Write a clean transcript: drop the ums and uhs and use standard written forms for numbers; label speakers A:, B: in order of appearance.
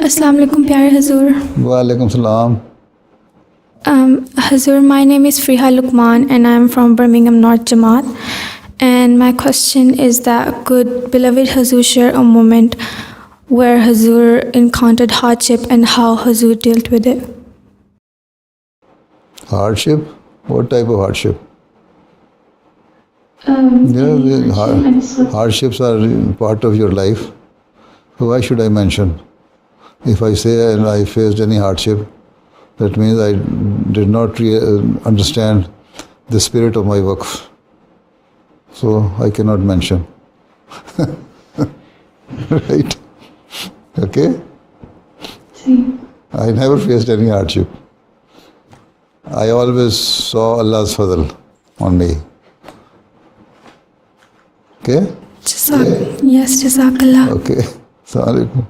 A: Assalamu alaikum, pyare Huzur.
B: Walaikum salam.
A: Huzur, my name is Friha Lukman and I'm from Birmingham North Jamaat. And my question is that could beloved Huzur share a moment where Huzur encountered hardship and how Huzur dealt with it?
B: Hardship? What type of hardship? Hardships are part of your life. So why should I mention? If I say I faced any hardship, that means I did not understand the spirit of my waqf. So I cannot mention. Right? Okay? I never faced any hardship. I always saw Allah's fadl on me. Okay?
A: Yes, Jazakallah.
B: Okay. Assalamu alaikum.